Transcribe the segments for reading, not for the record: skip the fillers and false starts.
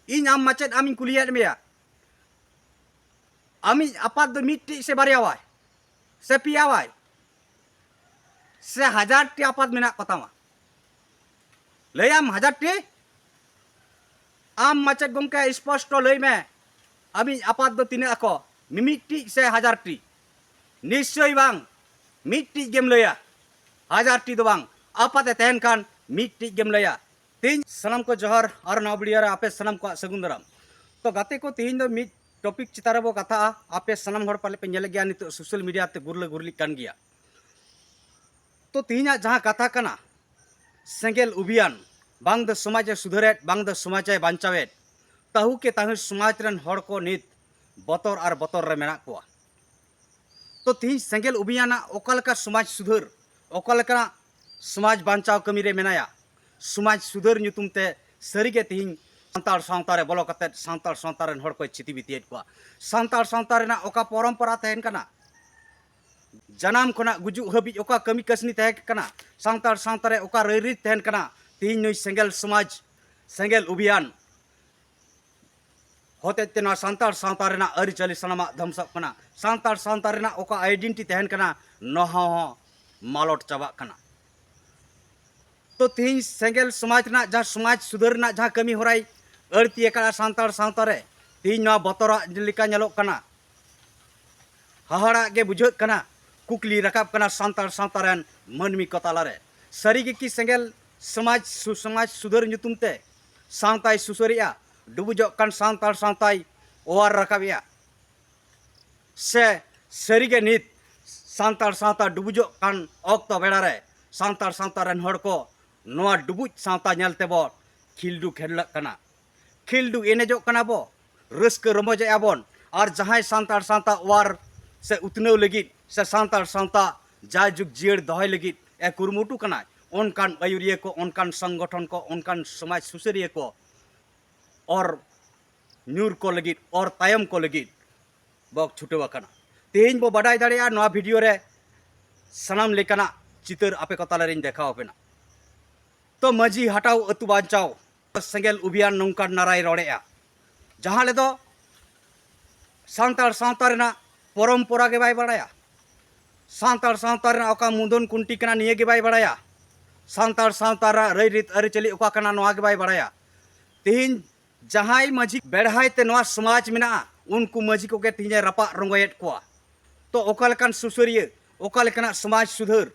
इन आम माचेद आमी कुलियत मेया आमी आपात दो मिट्टी से बारियावाय से पियावाय से 1000 टी आपात मेना कतामा लैयाम 1000 टी आम माचेद गंके स्पष्ट लई में आमी आपात दो तिने ako मिमिट्टी से 1000 टी निश्चय बांग मिट्टी गेम लया 1000 टी दो बांग आपाते तहन खान मिट्टी गेम लया तीन सनम को जोहर और नावबिड़िया आपे सनम को सगुन दाराम तो गाते को तीन दो मिट टॉपिक चितारे बो कथा आपे सनम हर पाले पे नेले गया नित सोशल मीडिया ते गुरले गुरली कान गया तो तीन जहां कथा कना सेंगेल अभियान बांग द समाज सुधरेट बांग द समाज बांचावेट ताहु के ताहु समाज रन हर को नित बतर और बतर रे मेना को तो तीन सेंगेल अभियान ओकालका समाज सुधर ओकालका समाज बांचाव कमी रे मेनाया समाज सुधर ᱧᱩᱛᱩᱢ ᱛᱮ ᱥᱟᱹᱨᱤᱜᱮ ᱛᱤᱦᱤᱧ ᱥᱟᱱᱛᱟᱲ ᱥᱟᱶᱛᱟ ᱨᱮ ᱵᱚᱞᱚ ᱠᱟᱛᱮ ᱥᱟᱱᱛᱟᱲ ᱥᱟᱶᱛᱟ ᱨᱮᱱ ᱦᱚᱲ ᱠᱚ ᱪᱤᱛᱤ ᱵᱤᱛᱤᱭᱮᱫ ᱠᱚᱣᱟ ᱥᱟᱱᱛᱟᱲ ᱥᱟᱶᱛᱟ ᱨᱮᱱᱟᱜ ᱚᱠᱟ ᱯᱚᱨᱚᱢᱯᱚᱨᱟ ᱛᱟᱦᱮᱱ ᱠᱟᱱᱟ ᱡᱟᱱᱟᱢ ᱠᱷᱚᱱᱟᱜ ᱜᱩᱡᱩᱜ ᱦᱟᱹᱵᱤᱡ ᱚᱠᱟ ᱠᱟᱹᱢᱤ ᱠᱟᱹᱥᱱᱤ ᱛᱟᱦᱮᱸ ᱠᱟᱱᱟ ᱥᱟᱱᱛᱟᱲ ᱥᱟᱶᱛᱟ ᱨᱮ ᱚᱠᱟ ᱨᱟᱹᱭᱨᱤᱛ ᱛᱟᱦᱮᱱ ᱠᱟᱱᱟ ᱛᱤᱦᱤᱧ ᱱᱩᱭ ᱥᱮᱸᱜᱮᱞ ᱥᱚᱢᱟᱡᱽ ᱥᱮᱸᱜᱮᱞ ᱚभियान ᱦᱚᱛᱮᱡ ᱛᱮ ᱱᱚᱣᱟ ᱥᱟᱱᱛᱟᱲ ᱥᱟᱶᱛᱟ ᱨᱮᱱᱟᱜ ᱟᱹᱨᱤᱪᱟᱹᱞᱤ ᱥᱟᱱᱟᱢᱟᱜ ᱫᱷᱚᱢᱥᱚᱜ ᱠᱟᱱᱟ ᱥᱟᱱᱛᱟᱲ ᱥᱟᱶᱛᱟ ᱨᱮᱱᱟᱜ ᱚᱠᱟ ᱟᱭᱰᱮᱱᱴᱤᱴᱤ ᱛᱟᱦᱮᱱ ᱠᱟᱱᱟ ᱱᱚᱣᱟ ᱦᱚᱸ ᱢᱟᱞᱚᱴ ᱪᱟᱵᱟᱜ ᱠᱟᱱᱟ तो तीन सेंगेल समाज ना जहाँ समाज सुधर ना जहाँ कमी होराई अड़ती सानताड़ सावता रे तीन ना बतरा लेका नेलोग कना हाहाड़ा गे बुझाग कना कुकली रकाब कना सानताड़ सावता रेन मानमी को तालारे सारीगे कि सेंगेल समाज सुधर ᱧᱩᱛᱩᱢ ते सावताय सुसरिया डुबुजोग कान सानताड़ सावताय ओवार रकाबिया से सारीगे नित सानताड़ सावता डुबुजोग कान ऑक्तो बेड़ा रे सानताड़ सावता रेन हड़ को नोआ डुबुज सावता नेलते बो खिल्डू खेलक कना खिल्डू एनेजोग कना बो रस्क रमोजे आबोन और जहां सानताड़ सावता वार से उतनव लगित से सानताड़ सावता जाजुग जियर दहाय लगित ए कुरुमुटु कना ओनकान आयुरिया को ओनकान संगठन को ओनकान समाज सुसरिया को और न्यूर को लगित और तायम को लगित बो छुटवा कना तेहिन बो बाडाय दाड़िया नोआ वीडियो रे सनाम लेकाना चितर आपे को तालारिन देखाव पेना तो मजी हटाओ अतु बांचाओ सेंगेल अभियान नौकान नाराय रोड़ेया जहां ले दो सानताड़ सावता रेना परम्परा के बाय बाड़ाया सानताड़ सावता रेना ओका मुदन कुंटी कना निये के बाय बाड़ाया सानताड़ सावता रा रई रीत अरिचली ओका कना नोआ के बाय बाड़ाया तेहिन जहां मजी बेढ़ाय ते नोआ समाज मेना उनको मजी को के तिहिन रपा रंगोयेट कोआ तो ओकालकान सुसरिया ओकालकाना समाज सुधर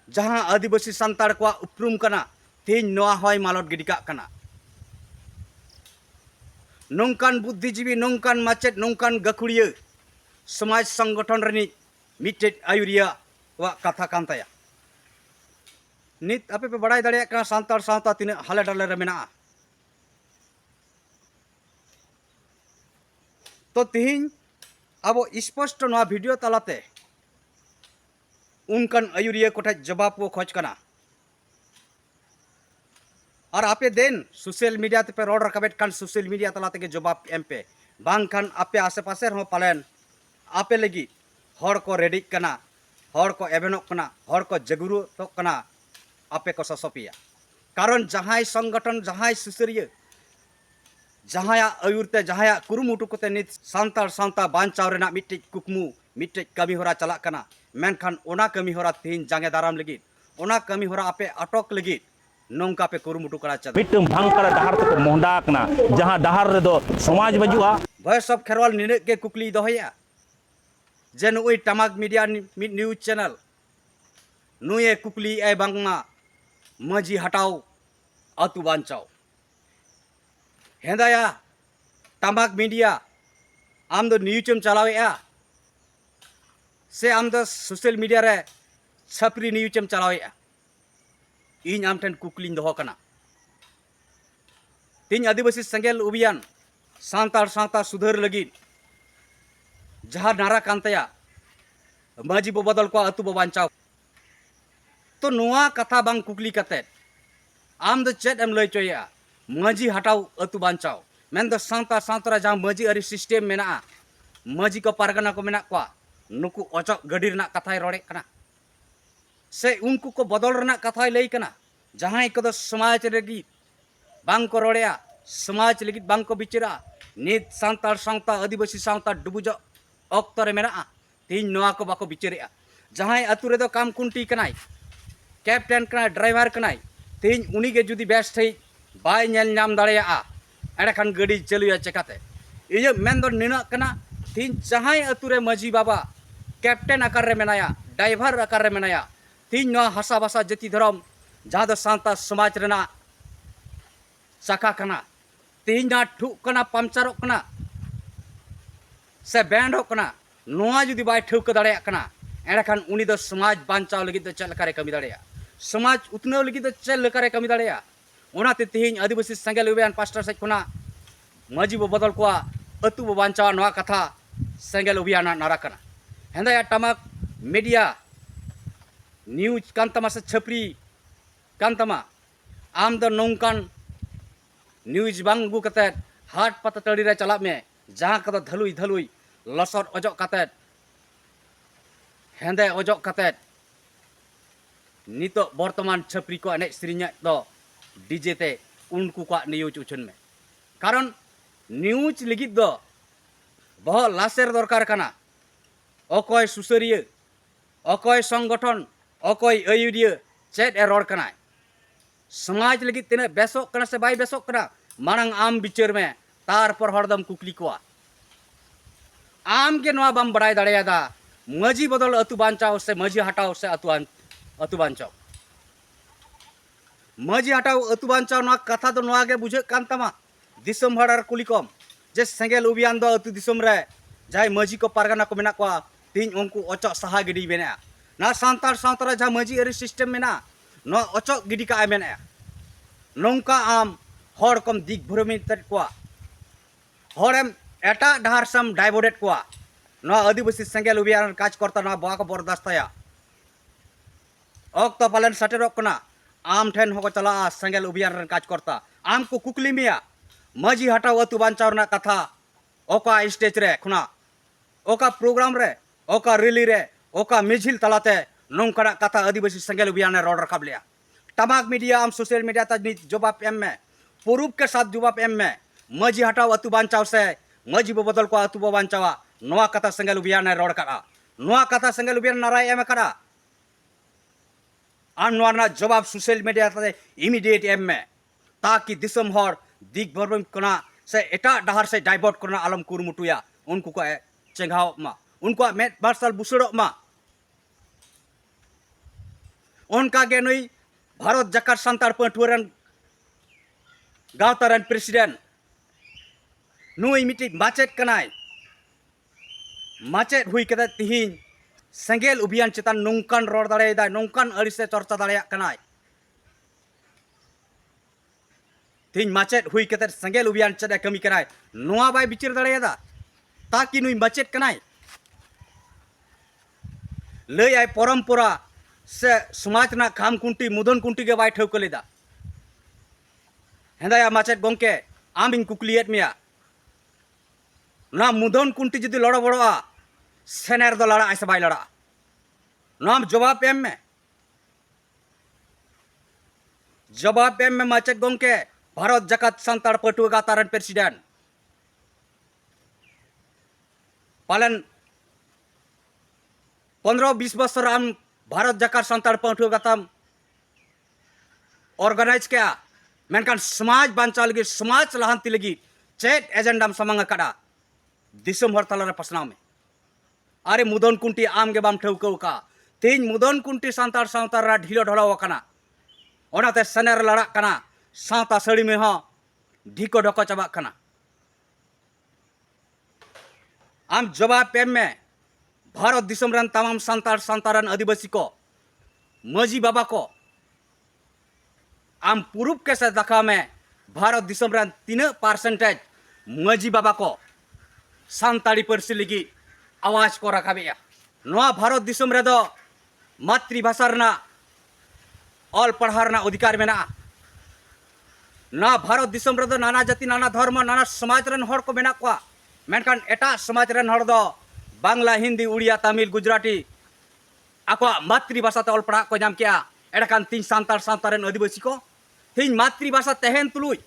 जहां आदिवासी सानताड़ को उपरुम कना तेज नोआ हय मालट गिडिका कना नौकान बुद्धिजीवी नौकान माचेद नौकान गखुड़िया समाज संगठन रनी मिटे आयुरिया वा कथा कान ताया नित आपे पे बड़ाई दाड़िया कना सानताड़ सावता तिना हाले डाले रे मेना तो तिहिन अब स्पष्ट नोआ वीडियो तालाते उनकान आयुरिया कोठा जवाब वो खोज कना और आपे देन सोशल मीडिया ते पे रोड रकाबेट कान सोशल मीडिया तलाते के जवाब एम पे बांग खान आपे आसे पासे रहो पालेन आपे लगी हर को रेडी कना हर को एवेनो कना हर को जगुरु तो कना आपे को ससपिया कारण जहां संगठन जहां सुसरिया जहां आयुरते जहां कुरुमुटु कोते नित सानताड़ सावता बांचाव रेना मिट्टे कुकमु मिट्टे कमी होरा चला कना मेनखान ओना कमी होरा तीन जांगे दाराम लगी ओना कमी होरा आपे अटक लगी नौका पे कुरुमुटु करा चल मिट्टम भांगकर डहार तक मोहडा कना जहां डहार रे दो समाज बजुआ भय सब खेरवाल निने के कुकली दोहया जे नुई टमाक मीडिया न्यूज चैनल नुए कुकली ए बांगमा मजी हटाओ अतु बांचाओ हेंदाया टमाक मीडिया आम दो न्यूजम चलावेया से आम दो सोशल मीडिया रे छपरी न्यूजम चलावेया इन आम ठेन कुकली दोहो कना तीन आदिवासी सेंगेल अभियान सानताड़ सावता सुधर लगी जहां नारा कांतया माजी बो बदल को अतु बो बांचाव तो नोआ कथा बांग कुकली कते आम दो चेद एम लय चोया माजी हटाओ अतु बांचाव मेन दो सानताड़ सावता जहां माजी अरि सिस्टम मेना माजी को पारगना को मेना को नुकु अचक गडी रना कथाय रोड़े कना से उनको को बदल रना कथाय लई कना जहां को समाज रेगी बांग को रोड़ेया समाज लगित बांग को बिचारा नित सांतार सावता आदिवासी सावता डुबुजो ऑक्तो रे मेना तीन नोआ को बाको बिचारे जहां अतु रे दो काम कुंटी कनाय कैप्टन कनाय ड्राइवर कनाय तीन उनी के जुदी बेस्ट है बाय नेल नाम दाड़ेया एड़े खान गाड़ी चलुया चेकाते इये मेन दो निना कना तीन जहां अतु रे मजी बाबा कैप्टन आकार रे मेनाया ड्राइवर आकार रे मेनाया तीन नोआ हसा भाषा जाति धर्म जहां दो सांता समाज रेना साका कना तीन ना ठुक कना पंचर कना से बैंड कना नोआ जुदी बाय ठुक दाड़ेया कना एड़े खान उनी दो समाज बांचाव लगी दो चल करे कमी दाड़ेया समाज उतनो लगी दो चल करे कमी दाड़ेया ओनाते तेहिं आदिवासी सेंगेल अभियान पास्टर सेज खुना मजी बो बदल कोआ अतु बो बांचाव नोआ कथा सेंगेल अभियान नारा कना हेंदाया टमक मीडिया न्यूज कांतमा से छपरी कांतमा आम दो नौकान न्यूज बांग गु कते हाट पता तड़ी रे चला में जहां कदो धलुई धलुई लसर अजक कते हेंदे अजक कते नितो वर्तमान छपरी को एने सिरिnya दो डीजे ते उनको को न्यूज उछन में कारण न्यूज लिगित दो बहुत लासेर दरकार कना अकय सुसरिय अकय संगठन अकय अयुरिय चेत ए रोड कना समाज लगी तीन बेसोक कना से बाय बेसोक कना मानंग आम बिचार में तार पर हरदम कुकली को आम के नवा बम बड़ाई दाड़ेयादा मजी बदल अतु बांचाव से मजी हटाव से अतु बांचाव मजी हटाव अतु बांचाव नवा कथा दो नवा के बुझे कान तमा दिसम हड़ार कुलिकम जे सेंगेल अभियान दो अतु दिसम रे जाय मजी को पारगाना को मेना को तीन उनको ओचो सहा गिडी बेना ना सांतार सांतार जहां मजी अरी सिस्टम मेना नो ओचो गिडी का मेना नौका आम हर कम दिग भ्रमित को हरम एटा डहार सम डाइवर्टेड को नो आदिवासी सेंगेल अभियान काज करता ना बा को बर्दाश्तया अक्तो पालन सटेरक कना आम ठेन होको चला सेंगेल अभियान काज करता आम को कुकली मिया मजी हटाव अतु बांचाव ना कथा ओका स्टेज रे खुना ओका प्रोग्राम रे ओका रैली रे ओका मिजिल तलाते नौकरा कथा आदिवासी सेंगेल अभियान रोड रखाब लिया टमाक मीडिया आम सोशल मीडिया तक जवाब एम में पुरूप के साथ जवाब एम में मजी हटाव अतु बांचाव से मजी बो बदल को अतु बो बांचावा नोआ कथा सेंगेल अभियान रोड करा नोआ कथा सेंगेल अभियान नाराय एम करा आर नोआ ना जवाब सोशल मीडिया तक इमीडिएट एम में ताकि दिसम हर दिग भरम कना से एटा डहार से डाइवर्ट करना आलम कुरुमुटुया उनको को चेंगाव मा उनको मेट मार्शल बुसड़ो मा उनका के नई भारत जाकर सांतार पटुरन गावतारन प्रेसिडेंट नुई मिटी माचेट कनाय माचेट हुई कदा तिहिन सेंगेल अभियान चितान नौकान रोड दाड़ेदा नौकान अड़ी से चर्चा दाड़ेया कनाय तिहिन माचेट हुई कदा सेंगेल अभियान चदा कमी कनाय नोआ बाय बिचार दाड़ेदा ताकि नुई माचेट कनाय लय आय परंपरा से समाज ना खाम कुंटी मुदन कुंटी के बाय ठौक लेदा हेंदाया माचेट गोंके आम इन कुकलियत मिया ना मुदन कुंटी जदि लड़ बड़ोआ सेनेर दो लड़ा ऐसे बाय लड़ा नाम जवाब एम में माचेट गोंके भारत जाकात सांतार पटुआ गातारन प्रेसिडेंट पालन 15-20 बছর आम भारत जाकार सांतार पटुआ गाताम ऑर्गेनाइज क्या मेनकान समाज बांचा लगी समाज लहांती लगी चेट एजेंडा समंग कड़ा दिसम हर तलारे पसनाव में अरे मुदन कुंटी आम के बाम ठौकौ का तीन मुदन कुंटी सांतार सांतार रा ढिलो ढलाव कना ओनाते सनेर लड़ा कना सावता सड़ी में हो ढिको ढको चबा कना आम जवाब एम में भारत दिसम रन तमाम सांतार सांतारन आदिवासी को मजी बाबा को आम पुरूप के साथ दखा में भारत दिसम रन 3% मजी बाबा को सांताड़ी परसी लगी आवाज को रखा बेया नोआ भारत दिसम रे दो मातृभाषा रना ऑल पढ़ारना अधिकार में ना भारत दिसम रे दो नाना जाति नाना धर्म नाना समाज रन हर को मेना को मेनकान एटा समाज रन हर दो बांग्ला हिंदी उड़िया तमिल गुजराती आको मातृभाषा ते ऑल पढ़ा को नाम क्या एड़कान तीन सांतार सांतारन आदिवासी को तीन मातृभाषा तहन तुलुई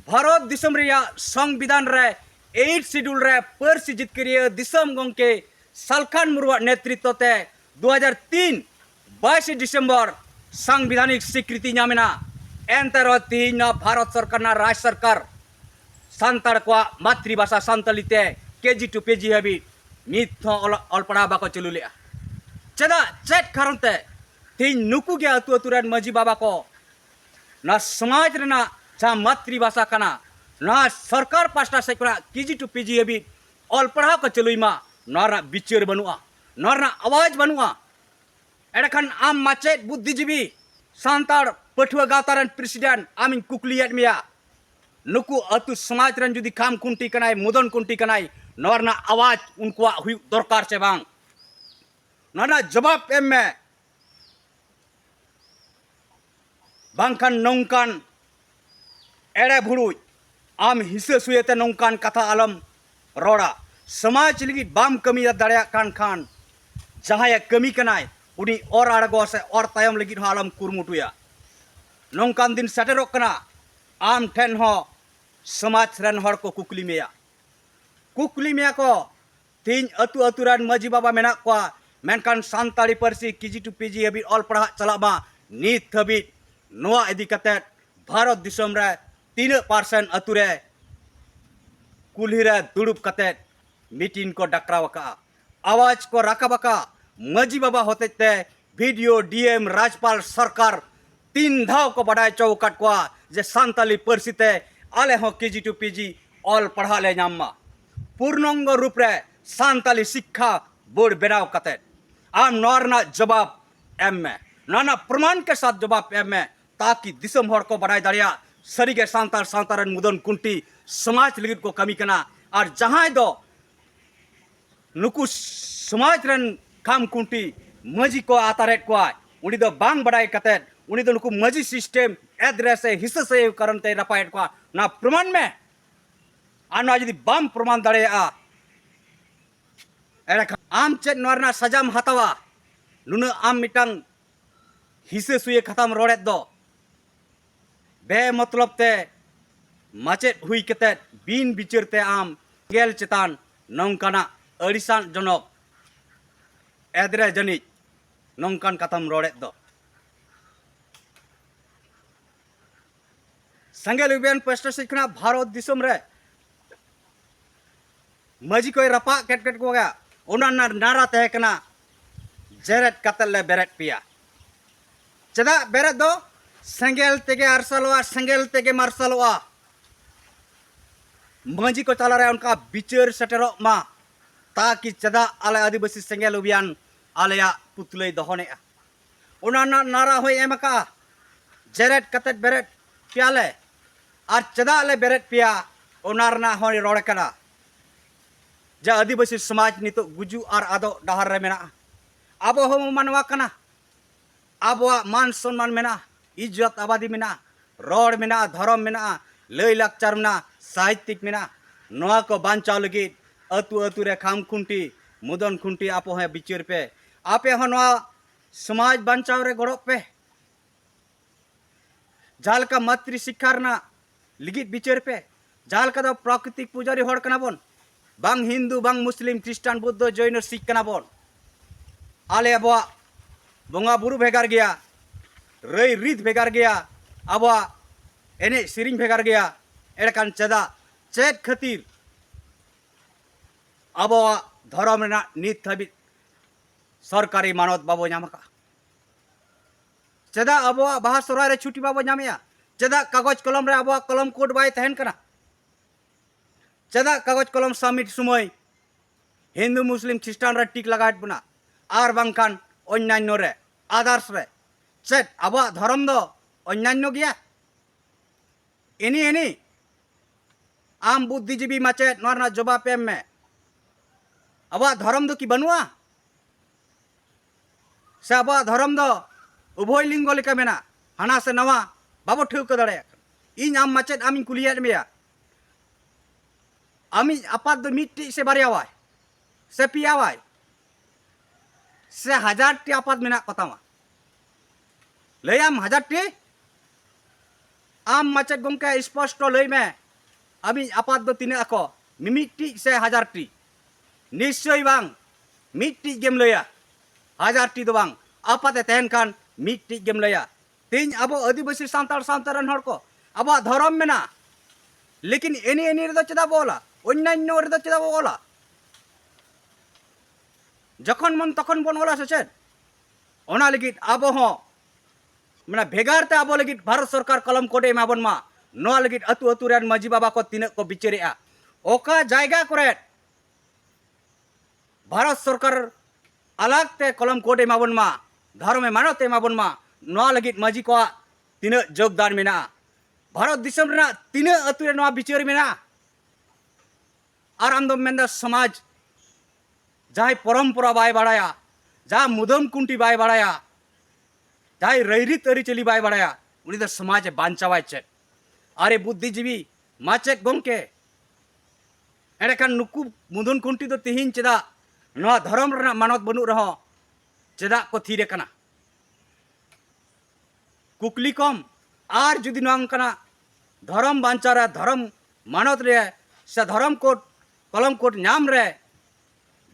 भारत दिसम रिया संविधान रे 8 शेड्यूल रे पर्सी जितकरिया दिसम गंके सालखान मुर्मू नेतृत्व ते 2003 22 दिसंबर संवैधानिक स्वीकृति नामेना एंतर तीन भारत सरकार ना राज्य सरकार सान्ताड़ को मातृभाषा सान्ताली ते केजी टू पेजी हाबी नित ऑल पढ़ा बाको चलू ले चेदा चेट कारण ते तीन नुकु के अतु अतु रेन मजी बाबा को ना समाज रेना जहाँ मातृभाषा कना ना सरकार पास्टा से केजी टू पेजी हाबी ऑल पढ़ा को चलुईमा नरना बिचार बनुआ नरना आवाज बनुआ एडखान आम माचेत बुद्धिजीवी सान्ताड़ पठुआ गावता रेन प्रेसिडेंट आमिन कुकलियत मिया नुकु अतु समाज रेन जुदी काम कुंटी कनाय मुदन कुंटी कनाय नरना आवाज उनको हुई दरकार से बांग नरना जवाब एम में बांखान नौकान एड़े भुड़ुई आम हिस्से सुयते नौकान कथा आलम रोड़ा समाज लगी बाम कमी दाड़ा कान खान जहाँ कमी कनाय उनी और आड़गो से और तायम लगी आलम कुरमुटुया नौकान दिन सेटेरोक कना आम ठेन हो समाज रेन हर को कुकली मेया को तीन अतु अतु रेन मजी बाबा मेना को मेनकान सान्ताड़ी पारसी केजी टू पेजी हाबी ऑल पढ़ा चला मा नित हाबी नोआ इदी कते भारत दिसम रे 3% अतु रे कुल्ही रे दुड़ुब कते मीटिंग को डकरावका आवाज को राकाबका मजी बाबा होते ते वीडियो डीएम राज्यपाल सरकार 3 धाव को बढ़ाए चौकट को जे सान्ताली पारसी ते आले हो केजी टू पेजी ऑल पढ़ा ले नामा पूर्णांग रूप रे सान्ताली शिक्षा बोर्ड बनाव कते आम नरना जवाब एम में नाना प्रमाण के साथ जवाब एम में ताकि दिसम हर को बढ़ाई दाड़िया सरीगे सान्ताल सान्तारन मुदन कुंटी समाज लगित को कमी कना और जहां दो नुकु समाज रन काम कुंटी मजी को आतारेट को उनी दो बांग बढ़ाई कते उनी दो नुकु मजी सिस्टम एड्रेस से हिस्सा से करन ते रपायट को ना प्रमाण में आना यदि बाम प्रमाण दाड़े आम चेत नरना सजाम हतावा नुना आम मिटांग हिस्से सुये खत्म रोड़े दो बे मतलब ते माचेत हुई कते बीन बिचार ते आम गेल चेतान नौकाना अड़िसान जनक एद्रे जनी नौकान खत्म रोड़े दो संगेल उबेन पेस्टर सिखना भारत दिसम रे मजी कोई रपा केट को गया उन्ना नारा तहे कना जेरेट कतल ले बेरेट पिया चदा बेरेट दो संगेल तेगे अरसलवा संगेल तेगे मरसलवा मजी को चला रहे उनका बिचार सटेरो मा ताकि चदा आले आदिवासी संगेल अभियान आलेया पुतले दहने उन्ना नारा होय एमका जेरेट कतट बेरेट पियाले और चदा ले बेरेट पिया उनारना होय रोड़ कना जा आदिवासी समाज नितो गुजु और आदो डहार रे मेना आबो हो मानवा कना आबो मान सम्मान मेना इज्जत आबादी मेना रोड मेना धर्म मेना लय लाकचार मेना साहित्यिक मेना नोआ को बांचाव लगी अतु अतु रे खाम खुंटी मुदन खुंटी आपो है बिचार पे आपे हो नोआ समाज बांचाव रे गड़ो पे जाल का मातृ शिक्षा रना लिगित बिचार पे जाल का दो प्राकृतिक पुजारी होड़ कना बोन बांग हिंदू बांग मुस्लिम क्रिस्टान बुद्ध जैन सिख कना बोन आले अबवा बोंगा बुरु भेगार गया रई रीत भेगार गया अबवा एने सिरिंग भेगार गया एड़कान चदा चेत खातिर अबवा धर्म रेना नित हाबि सरकारी मानत बाबो नामका चदा अबवा बाहा सोराय रे छुट्टी बाबो नामया चदा कागज कलम रे अबवा कलम कोड बाय तहन कना चदा कागज कलम सामिट समय हिंदू मुस्लिम ख्रिस्टान रे टिक लगात बना और बांखान अन्यान्य रे आदर्श रे चेत अब धर्म दो अन्यान्य गया एनी एनी आम बुद्धिजीवी माचेत नरना जवाब एम में अब धर्म दो कि बनुआ से अब धर्म दो उभय लिंग लेका मेना हाना से नवा बाबो ठेक दाड़े इन आम माचेत आमी कुलियत मेया आमी आपात दो मिट्टी से बारियावाय से पियावाय से 1000 टी आपात मेना कतामा लयाम 1000 टी आम माचेद गंके स्पष्ट लई में अमी आपात दो तीन ako मिमिटी से 1000 टी निश्चय बांग मिट्टी गेम लया 1000 टी दो बांग आपाते तहन खान मिट्टी गेम लया तीन अब आदिवासी सांतार सांतारन हर को अब धर्म में ना लेकिन एनी एनी रे चेदा बोला अन्यान्य रे चेदा बोला जखन मन तखन बन ओला से चेद ओना लगित अब हो माने भेगार ते अब लगित भारत सरकार कलम कोडे एमाबन मा नो लगित अतु अतु रेन माजी बाबा को तीन को बिचरेआ ओका जायगा करे भारत सरकार अलग ते कलम कोडे एमाबन मा धर्म मानत एमाबन मा नो लगित माजी को तीन योगदान मेना भारत दिसम रेना तीन अतु रे नो बिचर मेना आर आमदो मेंदा समाज जहाँ परम्परा बाय बाड़ाया जहाँ मुदम कुंटी बाय बाड़ाया जहाँ रईरीत अरिचली बाय बाड़ाया उनी दो समाज बांचावाय चेक अरे बुद्धिजीवी माचेक गंके एंडे नुकु मुदन कुंटी दो तिहिन चेदा नवा धर्म रेना मानत बनु रहो चेदा को थीरे कना कुकली कम आर जुदी नंकना धर्म बांचारा धर्म मानत रे से धर्म कोड कलम कोड नाम रे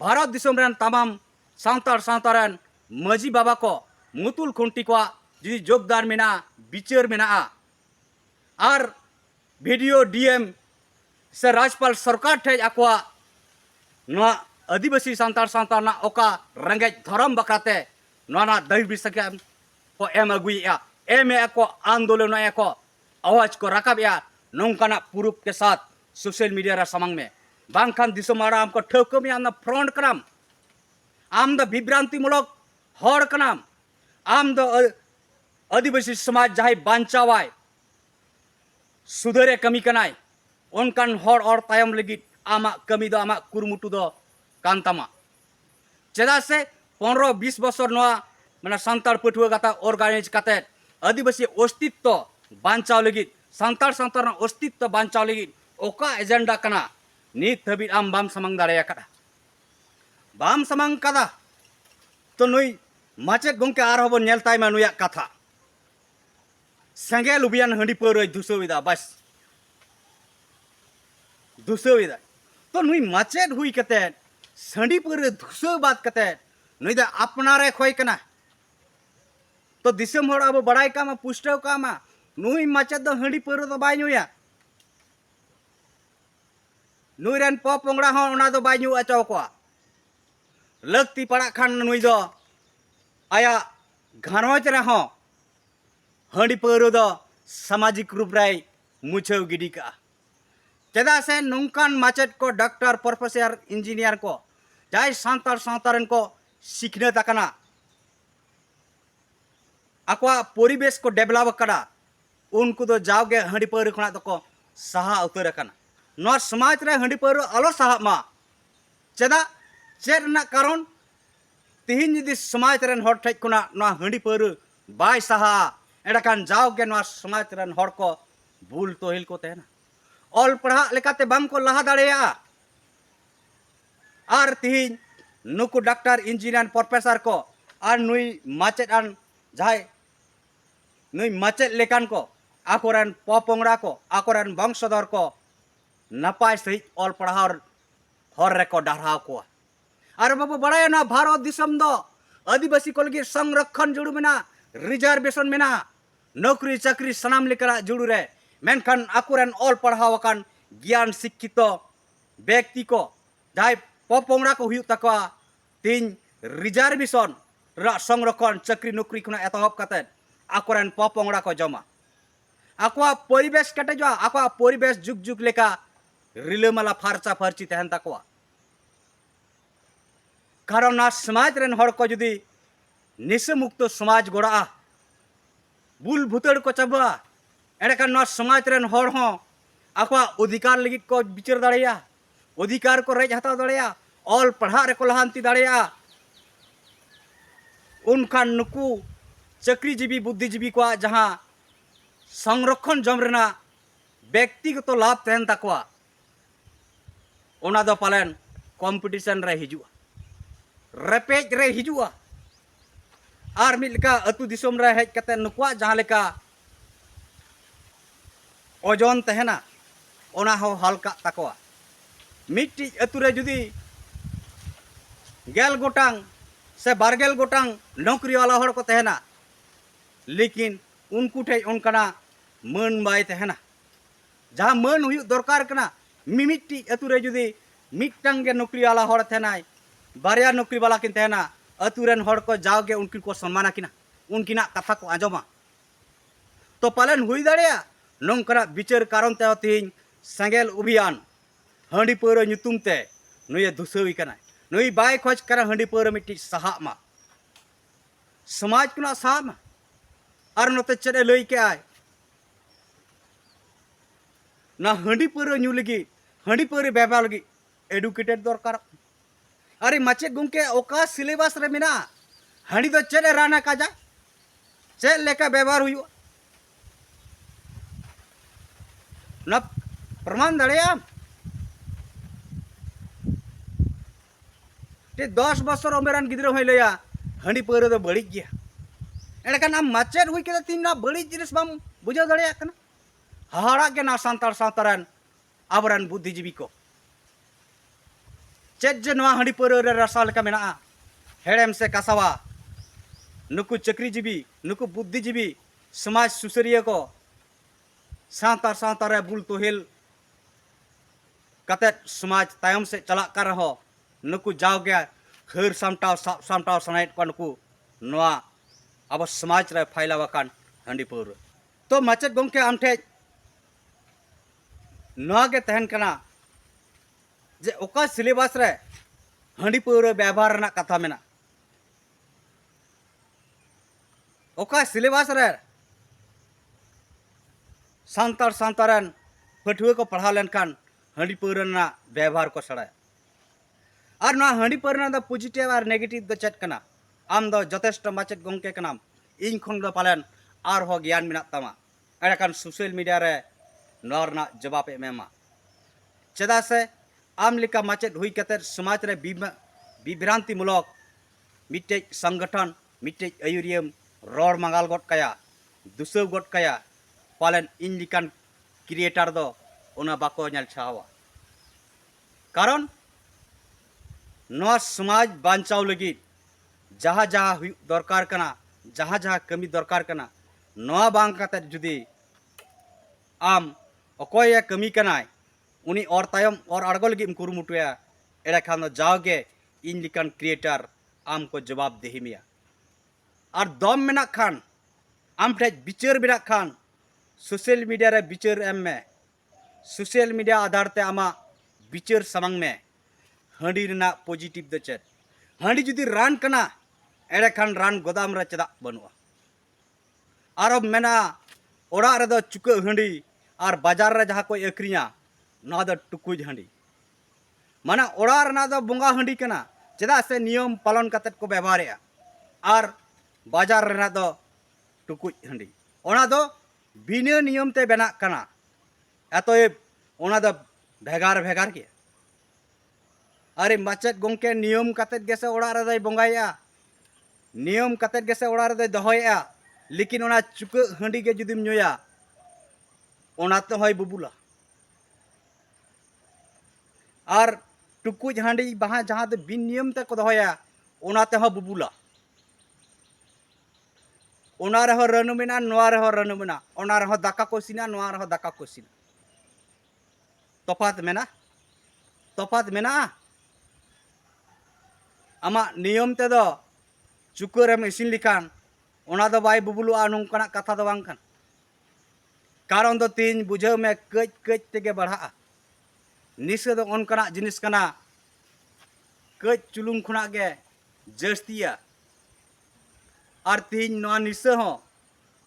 भारत दिसम रेन तमाम सांतार सांतारन माजी बाबा को मुतुल खुंटी को जुदी योगदान मेना बिचार मेना आर वीडियो डीएम से राज्यपाल सरकार ठे आकोआ नवा आदिवासी सांतार सांतार ना ओका रंगे धर्म बकराते नवा दही बिसके को एम अगुइया एम को आंदोलन को आवाज को रकाबिया नौकाना पुरुप के साथ सोशल मीडिया रा समंग में बांखान दिसम आराम को ठोको में आम फ्रंट कनाम आम द विभ्रांति मूलक हर कनाम आम द आदिवासी समाज जहाँ बांचावाय सुधरे कमी कनाय उनकान हर और तायम लगित आमा कमी दो आमा कुरुमुटु दो कांतामा चेदा से 15-20 बছর नवा माने सांतार पटुआ गाता ऑर्गेनाइज काते आदिवासी अस्तित्व बांचाव लगित सांतार सांतार अस्तित्व बांचाव लगित ओका एजेंडा कना नित हबी आम बाम समंग दाड़े कदा बाम समंग कदा तो नुई माचेद गंके आर हबो नेल ताय मा नुया कथा सेंगेल उबियान हंडी पौर दुसोविदा बस दुसोविदा तो नुई माचेद हुई कते हंडी पौर दुसो बात कते नुई दा अपनारे खोय कना तो दिसम हर अब बड़ाई कामा पुष्टव कामा नुई माचेद दो हंडी पौर दो बाय नुया नुई रेन पोंगड़ा हो ओना दो बाय नु अचाव को लगती पड़ा खान नुई दो आया घानोच रे हो हंडी पौर दो सामाजिक रूप राय मुछाव गिडी का चेदा से नौकान माचेद को डॉक्टर प्रोफेसर इंजीनियर को जाय सांतार सांतारन को सिखने तकना आकवा परिवेश को डेवलप करा उनको दो जाओगे हंडी पौर खना तो को सहा उतर कना नवा समाज रे हंडी पौर आलो सहा मा चेदा चेद ना कारण तिहिन जदि समाज रेन हर ठेज खना नवा हंडी पौर बाय सहा एडाकान जाओगे नवा समाज रेन हर को भूल तोहिल को तहना ऑल पढ़ा लेकाते बाम को लहा दाड़ेया आर तिहिन नुकु डॉक्टर इंजीनियर प्रोफेसर को आर नुई माचेद आन जाय नुई माचेद लेकान को आकोरन पोंगड़ा को आकोरन वंशधर को नपाय सहित ऑल पढ़ार हर रे को डाढ़ाव को आर बाबू बड़ाय ना भारत दिसम दो आदिवासी को लगी संरक्षण जुड़ू मेना रिजर्वेशन मेना नौकरी चाकरी सनाम लेकर जुड़ू रे मेनखान आकुरन ऑल पढ़ावकान ज्ञान शिक्षित व्यक्ति को जहाँ पोंगड़ा को हुई तक तीन रिजर्वेशन संरक्षण चाकरी नौकरी खुना एतहब कते आकुरन पोंगड़ा को जमा आकुआ परिवेश केटेजवा आकुआ परिवेश जुग जुग लेका रिलामाला फारचा फारची तहन तकवा कारण ना समाज रेन हर को जुदी निशा मुक्त समाज गोड़ा बुल भुतड़ को चाबा एंडकान ना समाज रेन हर हो आकुआ अधिकार लगित को बिचार दाड़ेया अधिकार को रेज हताव दाड़ेया ऑल पढ़ा रे को लहांती दाड़ेया उनखान नुकु चाकरीजीवी बुद्धिजीवी को जहाँ संरक्षण जम रेना व्यक्तिगत लाभ तहन तकवा ओना दो पालन कॉम्पिटिशन रे हिजुआ रेपेज रे हिजुआ आर मिलका अतु दिसम रे हेज कते नुकुआ जहाँ लेका ओजन तहना ओना हो हल्का तकवा मिट्टी अतुरे जुदी गेल गोटांग से बारगेल गोटांग नौकरी वाला हड़ को तहना लेकिन उनको ठे उनकना मन बाय तहना जहाँ मन हुई दरकार कना मिमिट्टी अतुरे जुदी मिट्टांग के नौकरी वाला हड़ तहनाय बारिया नौकरी वाला किन तहना अतुरेन हड़ को जाओगे उनकी को सम्माना किना उनकिना कथा को आजमा तो पालन हुई दाड़िया नौकरा विचार कारण ते तीन सेंगेल अभियान हांडी पौर नुतुम ते नुये धुसवी कना नुई बाय खोज करा हांडी पौर मिट्टी सहा मा समाज कुना सहा मा और नोते चेडे लई के आय ना हांडी पौर न्यू लगी हांडी पौर बेबा लगी एडुकेटेड दरकार अरे माचे गुंके ओका सिलेबस रे मिना हांडी दो चेडे राना काजा चे लेका व्यवहार हुई ना प्रमाण दाड़िया ते 10 बছর उमेरान गिद्रा होय लया हांडी पौर दो बड़ी गया एडकान आम माचेद हुई के तीन ना बड़ी जिनिस बाम बुझाव दाड़िया कना हाड़ा के ना सांतार सावतारान आबरान बुद्धिजीवी को चेद जे नवा हांडी पौर रे रसा लेका मेना हेड़ेम से कासावा नुकु चक्रीजीवी नुकु बुद्धिजीवी समाज सुसरिया को सांतार सावतारे बुल तोहिल कते समाज तायम से चला कर रहो नुकु जाओ गया खर सामटाव सनाइट को नुकु नवा अब समाज रे फाइलावाकान हांडी पौर तो माचेद गोंके आमठे नवा के तहन कना जे ओका सिलेबस रे हांडी पौर व्यवहार रना कथा मेना ओका सिलेबस रे सांतार सांतारन पठुआ को पढ़ा लेनखान हांडी पौर रना व्यवहार को सड़ाय और ना हांडी पौर ना पॉजिटिव और नेगेटिव दो चेक कना आम दो जथेष्ट माचेद गोंके कनाम इन खन दो पालन और हो ज्ञान मिना तमा एड़ाकान सोशल मीडिया रे नोरना जवाब एमेमा चेदा से आम लिका माचेद हुई कते समाज रे विभ्रांति मूलक मिट्टे संगठन मिट्टे आयुरियम रोड मंगाल गट काया दुसव गट काया पालन इन लिकान क्रिएटर दो ओना बाको नेल छावा कारण नवा समाज बांचाव लगी जहाँ जहाँ हुई दरकार कना जहाँ जहाँ कमी दरकार कना नवा बांग कते जुदी आम अकोय कमी कनाय उनी और तायम और अड़गो लगी कुरुमुटुया एड़ा खान जाओगे इन लिकान क्रिएटर आम को जवाब देही मिया और दम मेना खान आम ठे बिचार मेना खान सोशल मीडिया रे बिचार एम में सोशल मीडिया आधार ते आमा बिचार समंग में हांडी रेना पॉजिटिव दो चेत हांडी जुदी रान कना एड़े खान रान गोदाम रे चदा बनुआ और अब मेना ओड़ा रे दो चुका हांडी और बाजार रे जहाँ कोई अक्रिया ना दो टुकुज हांडी माना ओड़ा रेना दो बोंगा हांडी कना चेदा से नियम पालन कते को व्यवहार और बाजार रेना दो टुकुज हांडी ओना दो बिना नियम ते बना कना अतएव ओना दो भेगार भेगार के अरे माचेद गोंके नियम कते गेसे ओड़ा रे दो बोंगाया नियम कते गेसे ओड़ा रे दो दोहया लेकिन ओना चुका हांडी के जुदीम नुया ओना तो होय बुबुला और टुकुज हांडी बहा जहाँ दो बिन नियम ते को दोहया ओना ते हो बुबुला ओना रहो रनु मेना नोआ रहो रनु मेना ओना रहो दाका को सिना नोआ रहो दाका को सिना तफात मेना आमा नियम ते दो चुकर इसिन लिखान ओना दो बाय बुबुलुआ नोंकना कथा दो बांग खान कारण दो तीन बुझाव में कच कच तेगे बढ़ा निशे दो ओनकना जिनिस कना कच चुलुंग खुना गे जस्तिया और तीन नवा निशे हो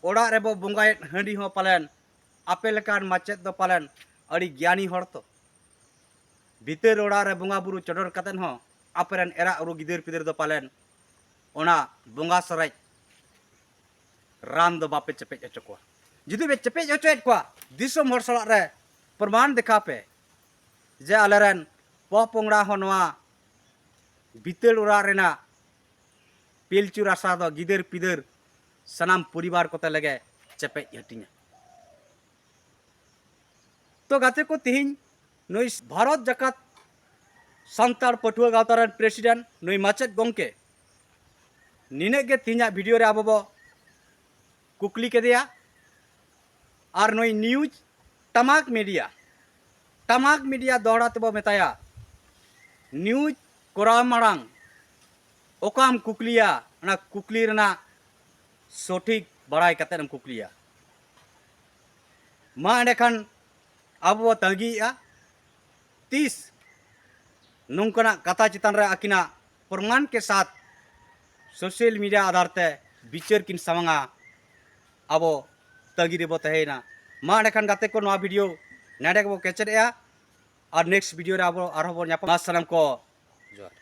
ओड़ा रे बो बोंगायत हांडी हो पालन आपे लेकान माचेद दो पालन अड़ी ज्ञानी हड़ तो भीतर ओड़ा रे बोंगा बुरु चडर कतन हो आपेरन एरा उरु गिदर पिदर दो पालन ओना बोंगा सराय रान दो बापे चपेज अचको जुदी बे चपेज अचोएट को दिसम हड़ सला रे प्रमाण देखा पे जे आलेरन पोपोंगड़ा हो नवा भीतर ओड़ा रेना पिलचू रासा दो गिदर पिदर सनाम परिवार कोते लगे चपेज हटिंगा तो गाते को तिहिं नुई भारत जाकात सांतार पटुआ गावतारन प्रेसिडेंट नुई माचेत गोंके निने गे तिहिंया वीडियो रे आबो बो कुकली केदेया और नुई न्यूज टमाक मीडिया दोहरा तब मेताया न्यूज कोरा मांग ओकाम कुकलिया ना कुकली रना सठिक बड़ाई कतेम कुकलिया मा एंडेखान अब तंगीया तीस नौकना कथा चितान रे आकिना प्रमाण के साथ सोशल मीडिया आधार ते विचार किन सामंगा अब तंगी रे बो तहेना मा एंडेखान गाते को नवा वीडियो नेडे को कैचर और नेक्स्ट वीडियो रे अब आरो बो न्यापा सालाम को जोहार।